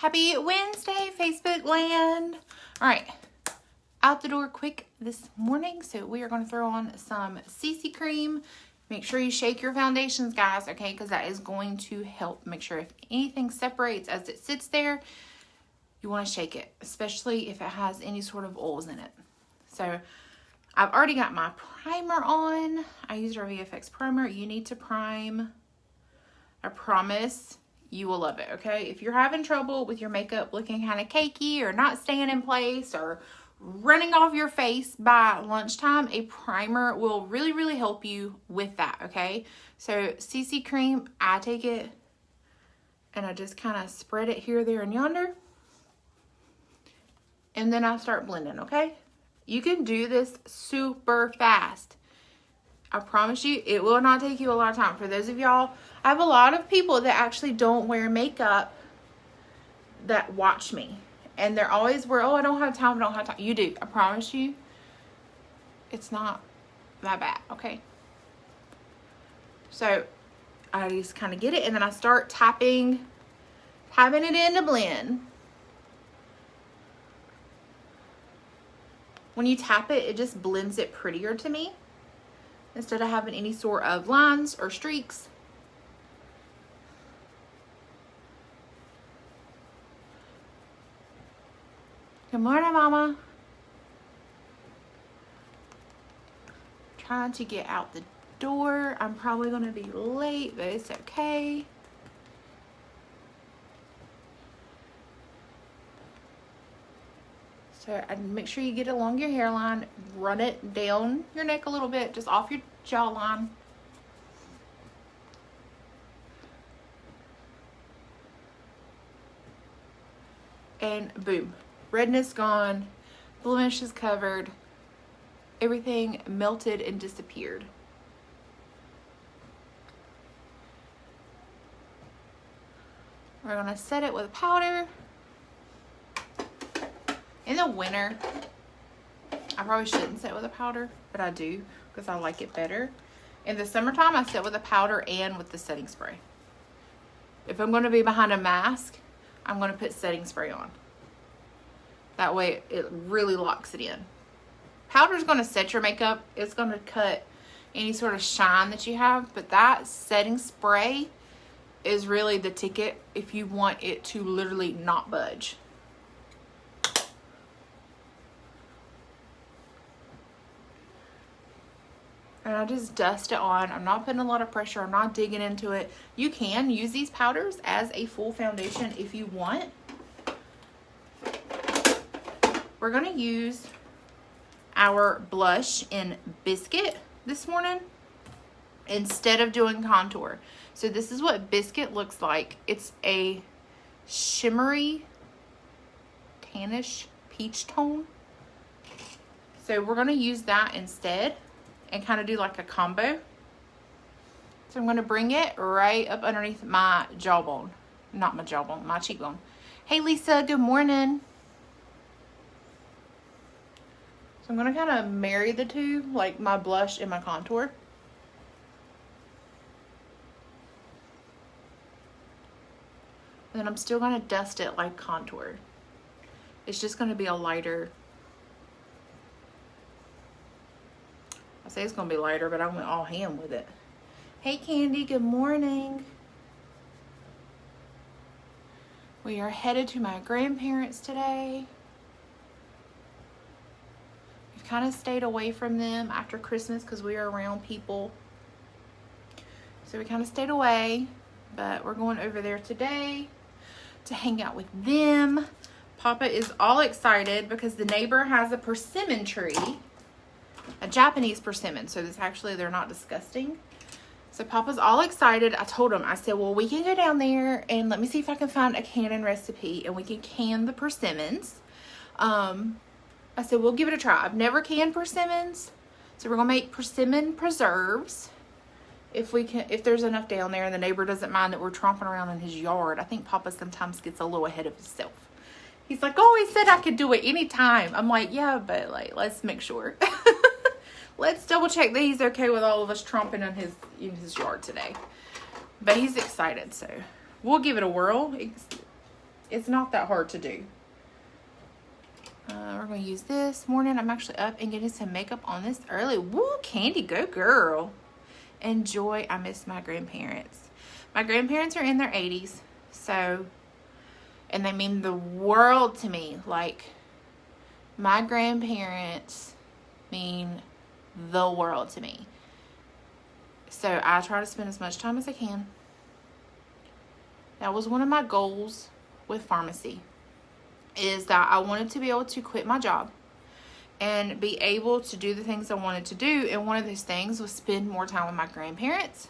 Happy Wednesday, Facebook land. All right, out the door quick this morning. So we are going to throw on some CC cream. Make sure you shake your foundations, guys, okay? Because that is going to help. Make sure if anything separates as it sits there, you want to shake it, especially if it has any sort of oils in it. So I've already got my primer on. I used our VFX primer. You need to prime. I promise you will love it, okay? If you're having trouble with your makeup looking kind of cakey or not staying in place or running off your face by lunchtime, a primer will really, really help you with that, okay? So CC cream, I take it and I just kind of spread it here, there, and yonder. And then I start blending, okay? You can do this super fast. I promise you, it will not take you a lot of time. For those of y'all, I have a lot of people that actually don't wear makeup that watch me. And they're always worried, oh, I don't have time, I don't have time. You do. I promise you, it's not that bad, okay? So, I just kind of get it, and then I start tapping it in to blend. When you tap it, it just blends it prettier to me, instead of having any sort of lines or streaks. Good morning, Mama. Trying to get out the door. I'm probably going to be late, but it's okay. So make sure you get it along your hairline. Run it down your neck a little bit, just off your jawline. And boom. Redness gone. Blemish is covered. Everything melted and disappeared. We're going to set it with powder. In the winter, I probably shouldn't set with a powder, but I do because I like it better. In the summertime, I set with a powder and with the setting spray. If I'm going to be behind a mask, I'm going to put setting spray on. That way, it really locks it in. Powder is going to set your makeup. It's going to cut any sort of shine that you have, but that setting spray is really the ticket if you want it to literally not budge. And I just dust it on. I'm not putting a lot of pressure. I'm not digging into it. You can use these powders as a full foundation if you want. We're going to use our blush in Biscuit this morning instead of doing contour. So this is what Biscuit looks like. It's a shimmery, tannish peach tone. So we're going to use that instead and kind of do like a combo. So I'm going to bring it right up underneath my jawbone. Not my jawbone, my cheekbone. Hey Lisa, good morning. So I'm going to kind of marry the two, like my blush and my contour. And then I'm still going to dust it like contour. It's just going to be a lighter. I say it's going to be lighter, but I went all ham with it. Hey Candy, good morning. We are headed to my grandparents today. We've kind of stayed away from them after Christmas because we are around people. So we kind of stayed away, but we're going over there today to hang out with them. Papa is all excited because the neighbor has a persimmon tree. A Japanese persimmon, so this actually, they're not disgusting. So Papa's all excited. I told him, I said, well, we can go down there and let me see if I can find a canning recipe and we can can the persimmons. I said, we'll give it a try. I've never canned persimmons, so we're gonna make persimmon preserves if we can, if there's enough down there and the neighbor doesn't mind that we're tromping around in his yard. I think Papa sometimes gets a little ahead of himself. He's like, oh, he said I could do it anytime. I'm like, yeah, but like, let's make sure. Let's double check that he's okay with all of us tromping in his yard today. But he's excited, so we'll give it a whirl. It's not that hard to do. We're going to use this morning. I'm actually up and getting some makeup on this early. Woo, Candy, go girl. Enjoy. I miss my grandparents. My grandparents are in their 80s. So, and they mean the world to me. Like, my grandparents mean the world to me. So I try to spend as much time as I can. That was one of my goals with pharmacy, is that I wanted to be able to quit my job and be able to do the things I wanted to do. And one of those things was spend more time with my grandparents.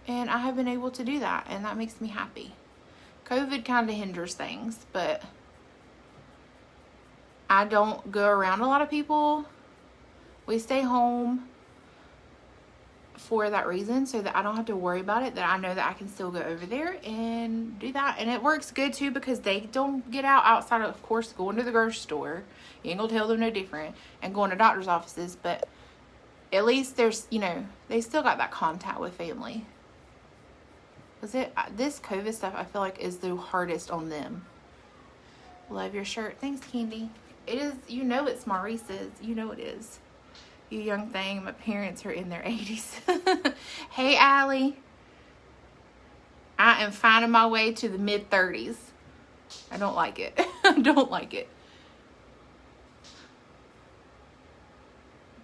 And I have been able to do that, and that makes me happy. COVID kind of hinders things, but I don't go around a lot of people. We stay home for that reason, so that I don't have to worry about it, that I know that I can still go over there and do that. And it works good too, because they don't get out outside of course, going to the grocery store. You ain't gonna tell them no different, and going to doctor's offices, but at least there's, you know, they still got that contact with family. This COVID stuff, I feel like, is the hardest on them. Love your shirt. Thanks, Candy. It is, you know, it's Maurice's. You know it is. You young thing. My parents are in their 80s. Hey, Allie. I am finding my way to the mid-30s. I don't like it. I don't like it.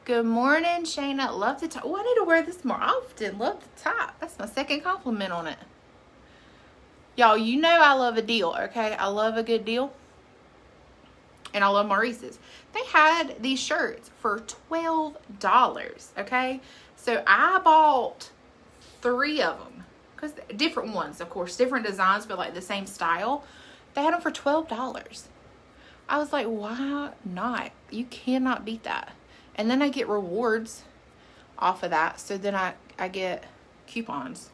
Good morning, Shayna. Love the top. Oh, I need to wear this more often. Love the top. That's my second compliment on it. Y'all, you know I love a deal, okay? I love a good deal. And I love Maurice's. They had these shirts for $12, okay? So I bought 3 of them. Because different ones, of course. Different designs, but like the same style. They had them for $12. I was like, why not? You cannot beat that. And then I get rewards off of that. So then I get coupons.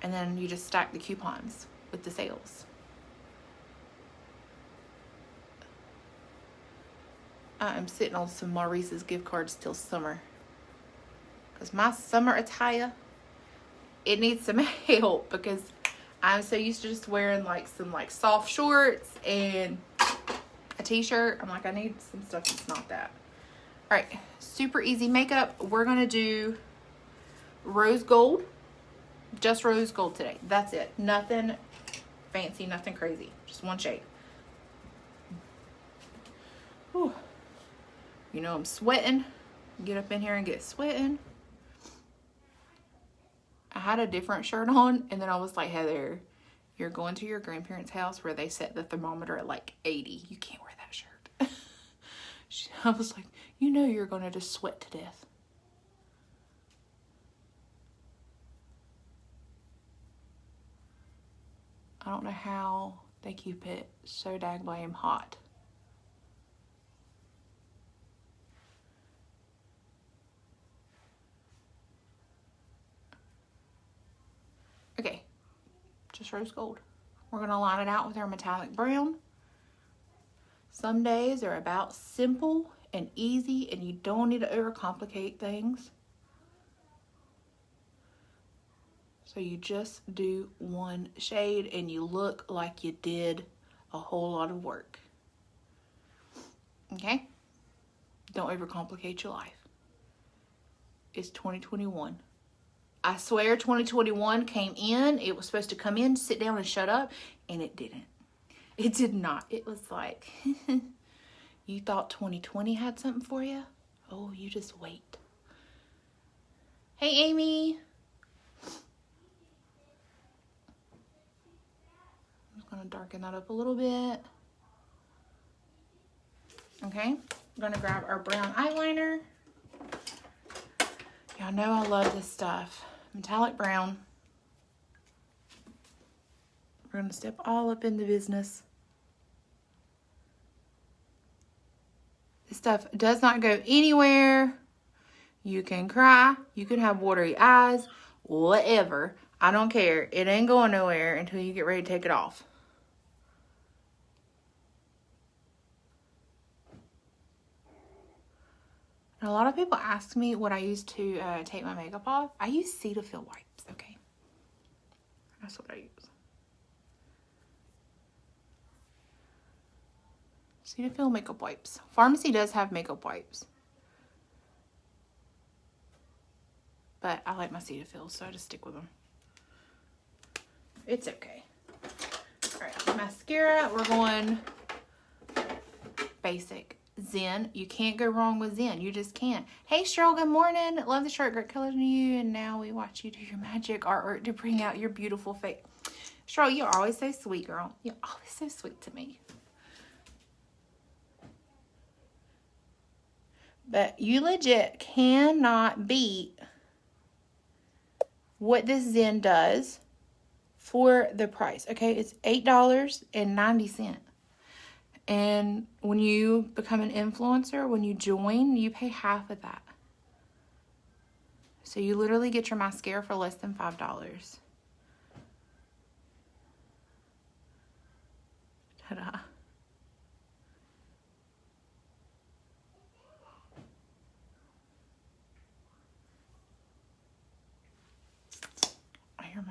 And then you just stack the coupons with the sales. I am sitting on some Maurice's gift cards till summer. Because my summer attire, it needs some help. Because I'm so used to just wearing like some like soft shorts and a t-shirt. I'm like, I need some stuff that's not that. All right, super easy makeup. We're going to do rose gold. Just rose gold today. That's it. Nothing fancy, nothing crazy. Just one shade. Whew. You know I'm sweating. Get up in here and get sweating. I had a different shirt on, and then I was like, Heather, you're going to your grandparents' house where they set the thermometer at like 80. You can't wear that shirt. I was like, you know you're going to just sweat to death. I don't know how they keep it so daggone hot. Okay, just rose gold. We're going to line it out with our metallic brown. Some days are about simple and easy, and you don't need to overcomplicate things. So you just do one shade and you look like you did a whole lot of work. Okay? Don't overcomplicate your life. It's 2021. I swear 2021 came in. It was supposed to come in, sit down and shut up, and it didn't. It did not. It was like, you thought 2020 had something for you? Oh, you just wait. Hey, Amy. I'm going to darken that up a little bit. Okay. I'm going to grab our brown eyeliner. Y'all know I love this stuff. Metallic brown. We're going to step all up in the business. This stuff does not go anywhere. You can cry. You can have watery eyes. Whatever. I don't care. It ain't going nowhere until you get ready to take it off. And a lot of people ask me what I use to take my makeup off. I use Cetaphil wipes, okay? That's what I use. Cetaphil makeup wipes. Pharmacy does have makeup wipes. But I like my Cetaphil, so I just stick with them. It's okay. Alright, mascara. We're going basic. Zen. You can't go wrong with Zen. You just can't. Hey, Cheryl, good morning. Love the shirt. Great color to you. And now we watch you do your magic artwork to bring out your beautiful face. Cheryl, you're always so sweet, girl. You're always so sweet to me. But you legit cannot beat what this Zen does for the price. Okay, it's $8.90. And when you become an influencer, when you join, you pay half of that. So you literally get your mascara for less than $5. Ta-da. I hear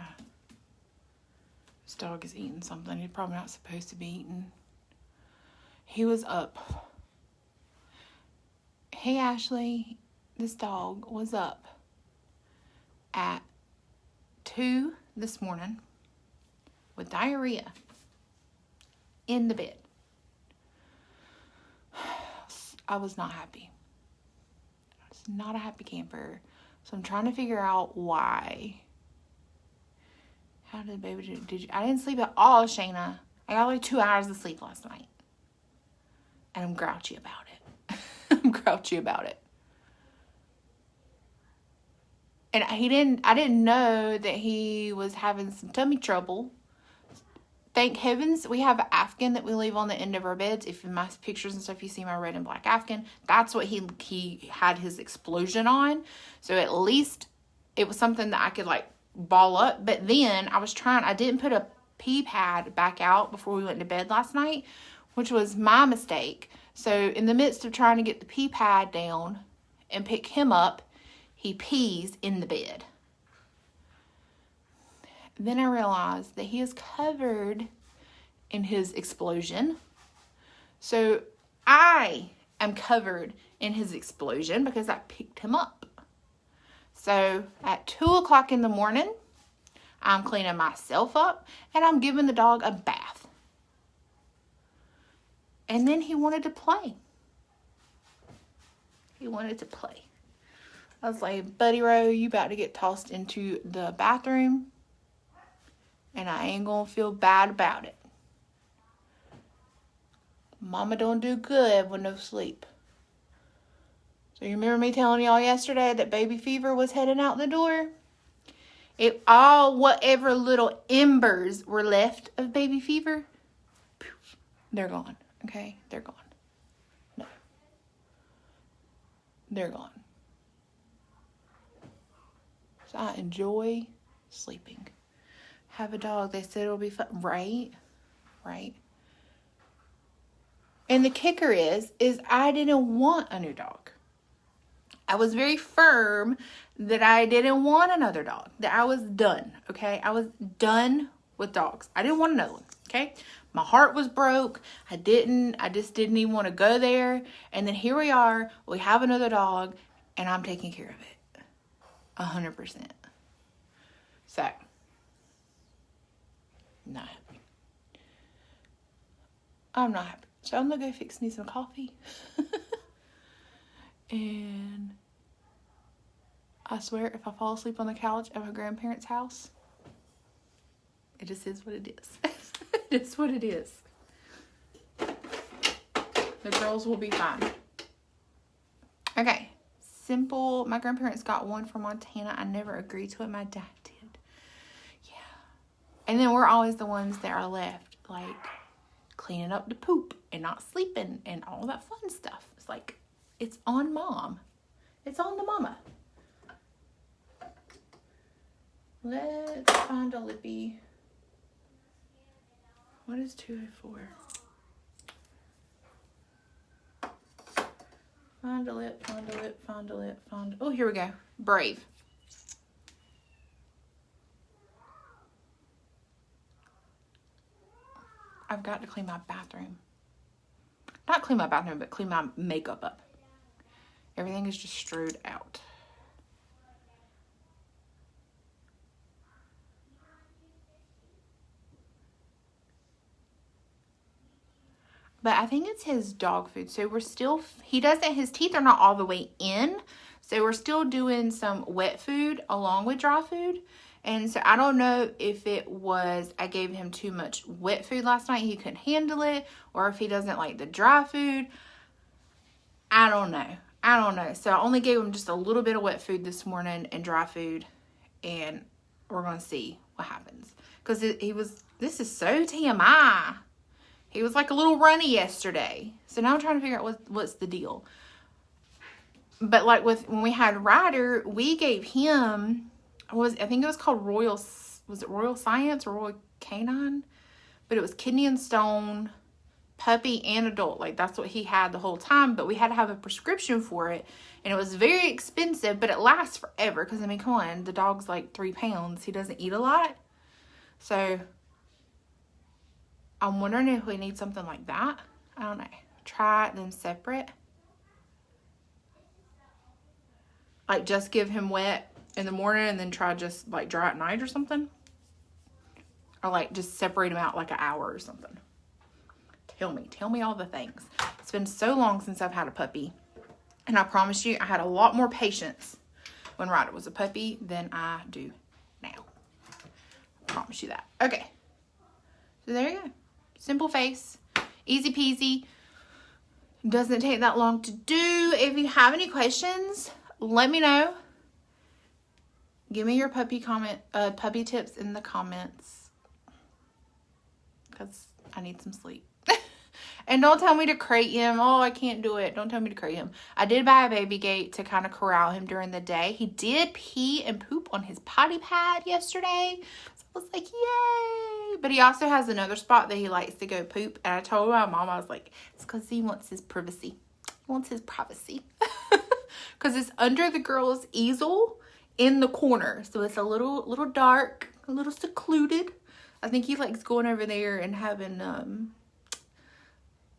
this dog is eating something he's probably not supposed to be eating. He was up. Hey, Ashley, this dog was up at 2 this morning with diarrhea in the bed. I was not happy. I was not a happy camper. So I'm trying to figure out why. How did baby do? I didn't sleep at all, Shayna. I got like 2 hours of sleep last night. And I'm grouchy about it. I'm grouchy about it. And I didn't know that he was having some tummy trouble. Thank heavens we have an Afghan that we leave on the end of our beds. If in my pictures and stuff you see my red and black Afghan, that's what he had his explosion on. So at least it was something that I could like ball up. But then I didn't put a pee pad back out before we went to bed last night, which was my mistake. So in the midst of trying to get the pee pad down and pick him up, he pees in the bed. Then I realized that he is covered in his explosion. So I am covered in his explosion because I picked him up. So at 2 o'clock in the morning, I'm cleaning myself up and I'm giving the dog a bath. And then he wanted to play. He wanted to play. I was like, Buddy Rowe, you about to get tossed into the bathroom. And I ain't gonna feel bad about it. Mama don't do good with no sleep. So you remember me telling y'all yesterday that baby fever was heading out the door? Whatever little embers were left of baby fever, they're gone. Okay, they're gone. No. They're gone. So I enjoy sleeping. Have a dog. They said it'll be fun. Right? And the kicker is I didn't want a new dog. I was very firm that I didn't want another dog. That I was done. Okay? I was done with dogs. I didn't want another one. Okay? My heart was broke. I just didn't even want to go there. And then here we are. We have another dog. And I'm taking care of it. 100%. So. Not happy. I'm not happy. So I'm going to go fix me some coffee. And I swear if I fall asleep on the couch at my grandparents' house, it just is what it is. It is what it is. The girls will be fine. Okay. Simple. My grandparents got one from Montana. I never agreed to it. My dad did. Yeah. And then we're always the ones that are left, like, cleaning up the poop and not sleeping and all that fun stuff. It's like, it's on mom. It's on the mama. Let's find a lippy. What is 204? Find a lip, find a lip, find a lip, find... Oh, here we go. Brave. I've got to clean my bathroom. clean my bathroom, but clean my makeup up. Everything is just strewed out. But I think it's his dog food. So we're still, his teeth are not all the way in. So we're still doing some wet food along with dry food. And so I don't know if it was, I gave him too much wet food last night. He couldn't handle it. Or if he doesn't like the dry food. I don't know. So I only gave him just a little bit of wet food this morning and dry food. And we're going to see what happens. Because this is so TMI. He was like a little runny yesterday. So now I'm trying to figure out what's the deal. But like when we had Ryder, we gave him, I think it was called Royal Science or Royal Canine? But it was kidney and stone, puppy and adult. Like that's what he had the whole time. But we had to have a prescription for it. And it was very expensive, but it lasts forever. Because I mean, come on, the dog's like 3 pounds. He doesn't eat a lot. So I'm wondering if we need something like that. I don't know. Try them separate. Like just give him wet in the morning and then try just like dry at night or something. Or like just separate them out like an hour or something. Tell me all the things. It's been so long since I've had a puppy. And I promise you, I had a lot more patience when Ryder was a puppy than I do now. I promise you that. Okay. So there you go. Simple face. Easy peasy. Doesn't take that long to do. If you have any questions, let me know. Give me your puppy tips in the comments. Because I need some sleep. And don't tell me to crate him. Oh, I can't do it. Don't tell me to crate him. I did buy a baby gate to kind of corral him during the day. He did pee and poop on his potty pad yesterday. So I was like, yay. But he also has another spot that he likes to go poop. And I told my mom, I was like, it's because he wants his privacy. He wants his privacy. Because it's under the girl's easel in the corner. So it's a little dark, a little secluded. I think he likes going over there and having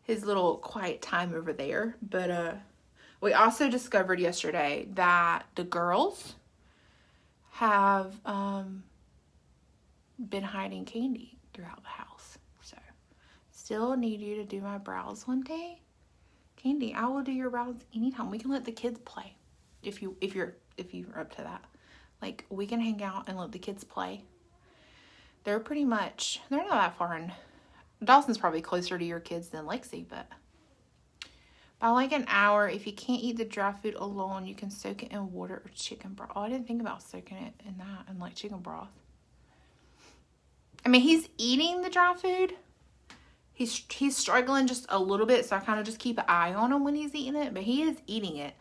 his little quiet time over there. But we also discovered yesterday that the girls have been hiding candy throughout the house. So still need you to do my brows one day. Candy, I will do your brows anytime. We can let the kids play if you're up to that. Like we can hang out and let the kids play. They're not that far in. Dawson's probably closer to your kids than Lexi, but by like an hour, if you can't eat the dry food alone, you can soak it in water or chicken broth. Oh, I didn't think about soaking it in that and like chicken broth. I mean, he's eating the dry food. He's struggling just a little bit, so I kind of just keep an eye on him when he's eating it, but he is eating it.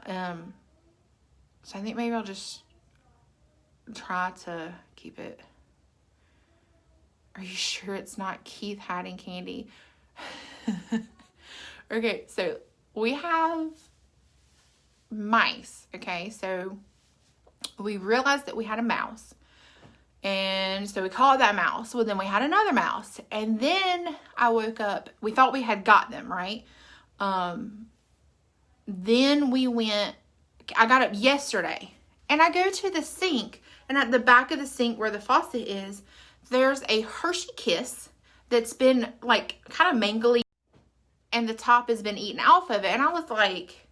So I think maybe I'll just try to keep it. Are you sure it's not Keith hiding candy? Okay, so we have mice, okay? So we realized that we had a mouse. And so we called that mouse. Well, then we had another mouse. And then I woke up. We thought we had got them, right? Then I got up yesterday. And I go to the sink. And at the back of the sink where the faucet is, there's a Hershey Kiss that's been like kind of mangly. And the top has been eaten off of it. And I was like,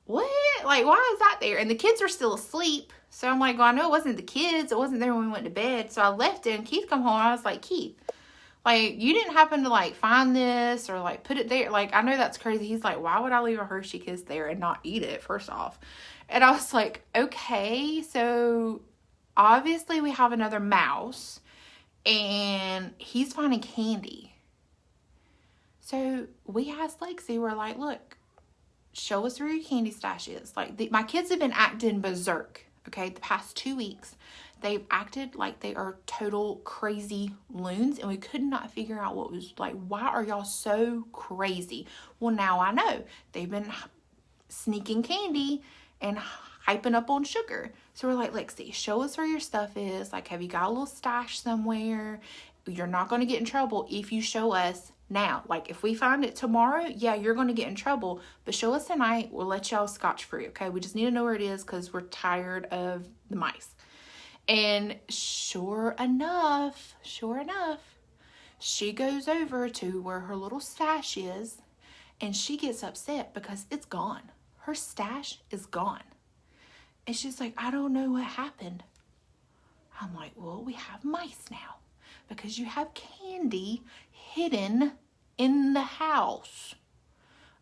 what? Like, why is that there? And the kids are still asleep. So I'm like, well, I know it wasn't the kids. It wasn't there when we went to bed. So I left it and Keith come home. And I was like, Keith, like, you didn't happen to like find this or like put it there. Like, I know that's crazy. He's like, why would I leave a Hershey Kiss there and not eat it, first off? And I was like, okay, so obviously we have another mouse and he's finding candy. So we asked Lexi, we're like, look, show us where your candy stash is. Like, my kids have been acting berserk, okay, the past 2 weeks. They've acted like they are total crazy loons, and we could not figure out what was, like, why are y'all so crazy? Well, now I know. They've been sneaking candy and hyping up on sugar. So we're like, Lexi, show us where your stuff is. Like, have you got a little stash somewhere? You're not going to get in trouble if you show us now. Like, if we find it tomorrow, yeah, you're going to get in trouble. But show us tonight. We'll let y'all scotch-free, okay? We just need to know where it is because we're tired of the mice. And sure enough, she goes over to where her little stash is, and she gets upset because it's gone. Her stash is gone. And she's like, I don't know what happened. I'm like, well, we have mice now because you have candy hidden in the house.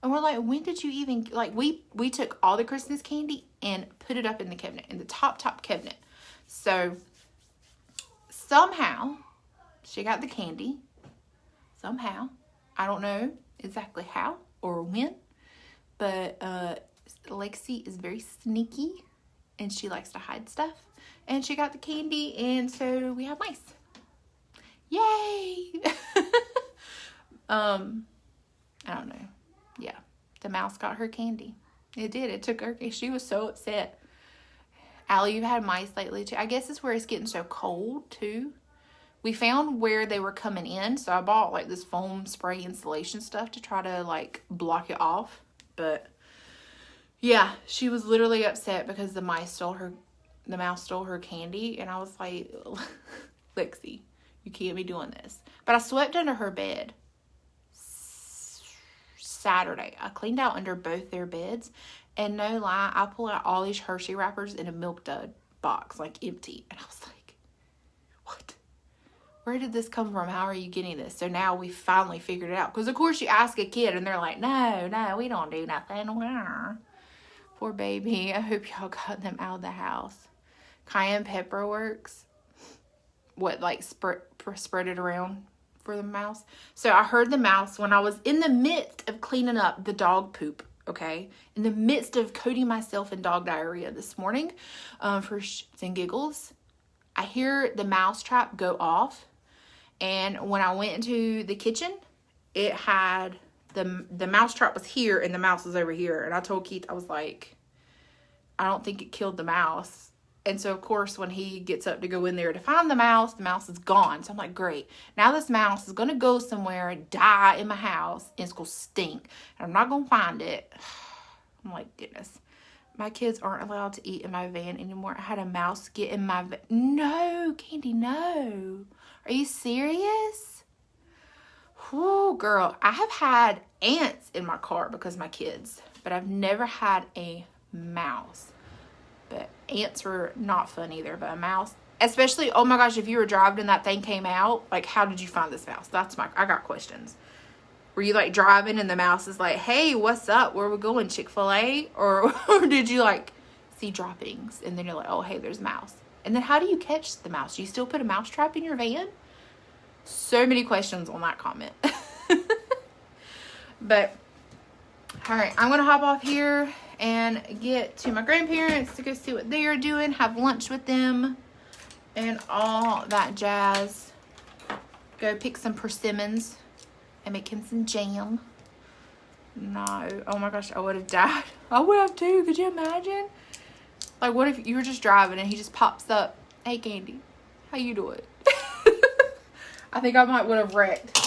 And we're like, when did you even, like, we took all the Christmas candy and put it up in the cabinet, in the top cabinet. So somehow she got the candy. Somehow. I don't know exactly how or when, but Lexi is very sneaky and she likes to hide stuff. And she got the candy, and so we have mice. Yay! I don't know. Yeah, the mouse got her candy. It did. It took her. She was so upset. Allie, you've had mice lately too. I guess it's where it's getting so cold too. We found where they were coming in, so I bought like this foam spray insulation stuff to try to like block it off. But yeah, she was literally upset because the mouse stole her candy, and I was like, Lexi, you can't be doing this. But I swept under her bed Saturday. I cleaned out under both their beds, and no lie, I pulled out all these Hershey wrappers in a Milk Dud box, like empty, and I was like, what? Where did this come from? How are you getting this? So now we finally figured it out. Because, of course, you ask a kid, and they're like, no, we don't do nothing. Poor baby. I hope y'all got them out of the house. Cayenne pepper works. What, like, spread it around for the mouse? So I heard the mouse when I was in the midst of cleaning up the dog poop, okay? In the midst of coating myself in dog diarrhea this morning for shits and giggles. I hear the mouse trap go off. And when I went into the kitchen, it had the mouse trap was here and the mouse was over here. And I told Keith, I was like, I don't think it killed the mouse. And so, of course, when he gets up to go in there to find the mouse is gone. So I'm like, great. Now this mouse is going to go somewhere and die in my house, and it's going to stink. And I'm not going to find it. I'm like, goodness. My kids aren't allowed to eat in my van anymore. I had a mouse get in my van. No, Candy, no. Are you serious? Whoo, girl. I have had ants in my car because of my kids, but I've never had a mouse. But ants were not fun either, but a mouse, especially, oh my gosh, if you were driving and that thing came out, like, how did you find this mouse? I got questions. Were you like driving and the mouse is like, hey, what's up? Where are we going? Chick-fil-A? Or did you like see droppings and then you're like, oh, hey, there's a mouse. And then how do you catch the mouse? Do you still put a mouse trap in your van? So many questions on that comment. But, all right, I'm going to hop off here and get to my grandparents to go see what they are doing, have lunch with them, and all that jazz. Go pick some persimmons and make him some jam. No. Oh my gosh, I would have died. I would have too. Could you imagine? Like, what if you were just driving and he just pops up, hey, Candy, how you doing? I think I might would have wrecked.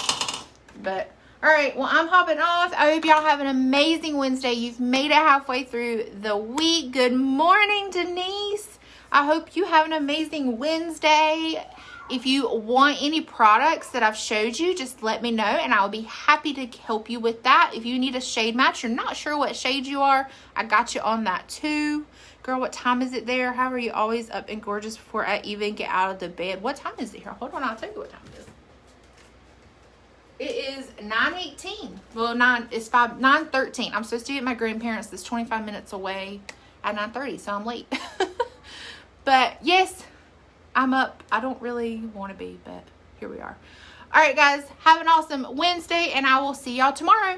But, all right, well, I'm hopping off. I hope y'all have an amazing Wednesday. You've made it halfway through the week. Good morning, Denise. I hope you have an amazing Wednesday. If you want any products that I've showed you, just let me know, and I'll be happy to help you with that. If you need a shade match, you're not sure what shade you are, I got you on that too. Girl, what time is it there? How are you always up and gorgeous before I even get out of the bed? What time is it here? Hold on, I'll tell you what time it is. It is 9:18. Well, 9:13. I'm supposed to be at my grandparents' that's 25 minutes away at 9:30, so I'm late. But yes, I'm up. I don't really want to be, but here we are. All right, guys, have an awesome Wednesday, and I will see y'all tomorrow.